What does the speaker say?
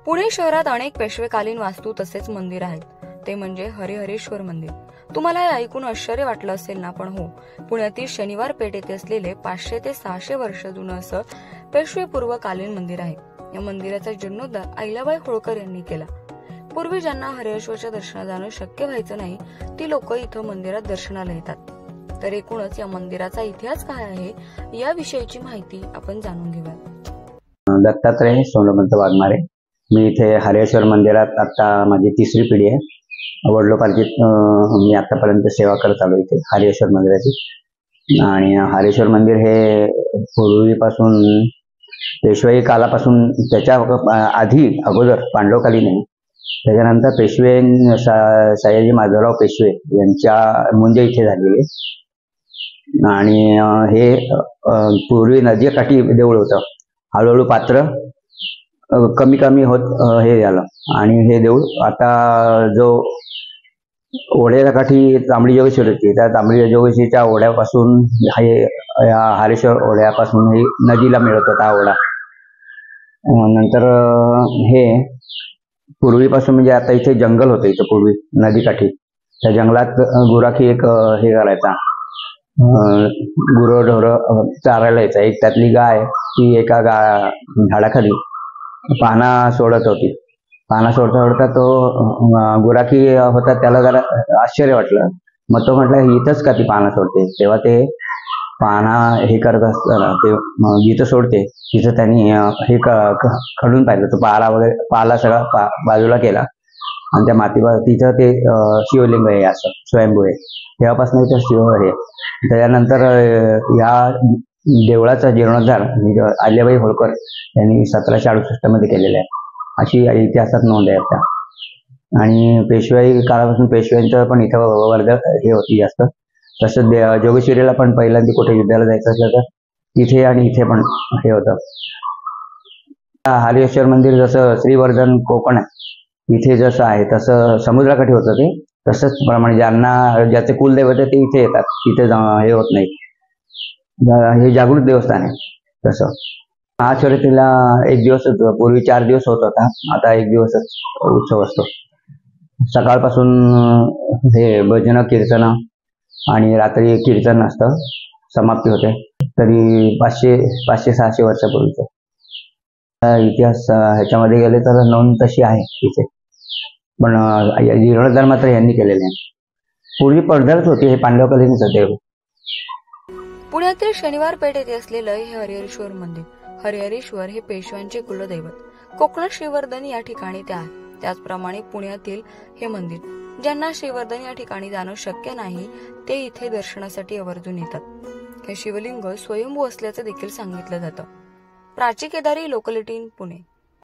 पुणे शहरात अनेक पेशवेकालीन वास्तू तसेच मंदिर आहेत, ते म्हणजे हरिहरेश्वर मंदिर. तुम्हाला हे ऐकून आश्चर्य वाटलं असेल ना, पण हो, पुण्यातील शनिवार पेठ येथे असलेले 500 ते 600 वर्ष जुनं असं पेशवेपूर्वकालीन मंदिर आहे. या मंदिराचा जीर्णोद्धार अहिल्याबाई होळकर यांनी केला. पूर्वी ज्यांना हरिहरेश्वरच्या दर्शनाला जाणं शक्य व्हायचं नाही, ती लोक इथं मंदिरात दर्शनाला येतात. तर एकूणच या मंदिराचा इतिहास काय आहे याविषयीची माहिती आपण जाणून घेऊया. दत्तात्रय सोनवंत वाघमारे. मी इथे हरिहरेश्वर मंदिरात आता माझी 3री पिढी आहे. वडिलोपार्जित मी आतापर्यंत सेवा करत आलो इथे हरिहरेश्वर मंदिराची. आणि हरिहरेश्वर मंदिर हे पूर्वीपासून पेशवाई कालापासून, त्याच्या आधी अगोदर पांडवकालीन आहे. त्याच्यानंतर पेशवे सयाजी माधवराव पेशवे यांच्या मुंजे इथे झालेले. आणि हे पूर्वी नदीकाठी देऊळ होतं. हळूहळू पात्र कमी कमी होत हे झालं. आणि हे देऊळ आता जो ओढ्याच्या काठी तांबडी जोगेश्वरी होती, त्या तांबडी जोगेश्वरीच्या ओढ्यापासून हे हरिहरेश्वर ओढ्यापासून हे नदीला मिळत होता ओढा. नंतर हे पूर्वीपासून म्हणजे आता इथे जंगल होतं इथं पूर्वी नदीकाठी. त्या जंगलात गुराखी एक हे करायचा, गुरंढोरं चारायला यायचा. एक त्यातली गाय ती एका झाडाखाली पाना सोडत होती. पाना सोडता सोडता तो गुराखी होता, त्याला जरा आश्चर्य वाटलं. मग तो म्हटलं इथंच का ती पाना सोडते. तेव्हा ते पाना हे करत असताना ते जिथं सोडते तिथं त्यांनी हे खडून पाहिलं. तो पाला सगळा बाजूला केला आणि त्या तिथं ते शिवलिंग आहे, असं स्वयंभू आहे. तेव्हापासून इथं शिव आहे. त्याच्यानंतर या देवळाचा जीर्णोद्धार अहिल्याबाई होळकर यांनी 1768 मध्ये केलेला आहे, अशी इतिहासात नोंद आहे आता. आणि पेशवाई काळापासून पेशव्यांचं पण इथं वर्ध हे होती जास्त. तसंच जोगेश्वरीला पण पहिल्यांदा कुठे युद्धाला जायचं असलं तर तिथे आणि इथे पण हे होतं. हरिहरेश्वर मंदिर जसं श्रीवर्धन कोकण आहे इथे जसं आहे, तसं समुद्राकाठी होतं ते. तसंच प्रमाणे ज्याचे कुलदैवत आहे ते इथे येतात, तिथे हे होत नाही. हे जागृत देवस्थान आहे. तसं महाशिवरात्रीला एक दिवसच, पूर्वी 4 दिवस होत होता, आता 1 दिवसच उत्सव असतो. सकाळपासून हे भजन कीर्तन आणि रात्री कीर्तन असतं, समाप्ती होते. तरी 500-600 वर्षापूर्वीचं इतिहास ह्याच्यामध्ये गेले तर नोंद तशी आहे तिथे. पण जीर्णोद्धार मात्र यांनी केलेले आहे. पूर्वी पडझडच होती, हे पांडवकालीनच होते. पुण्यातील शनिवार पेठ येथे असलेलं हे हरिहरेश्वर मंदिर. हरिहरेश्वर हे पेशव्यांचे कुलदैवत. कोकणात श्रीवर्धन या ठिकाणी ते आहे. त्याचप्रमाणे पुण्यातील हे मंदिर, ज्यांना श्रीवर्धन या ठिकाणी जाणं शक्य नाही, ते इथे दर्शनासाठी आवर्जून येतात. हे शिवलिंग स्वयंभू असल्याचं देखील सांगितलं जातं. प्राची केदारी, लोकल 18, पुणे.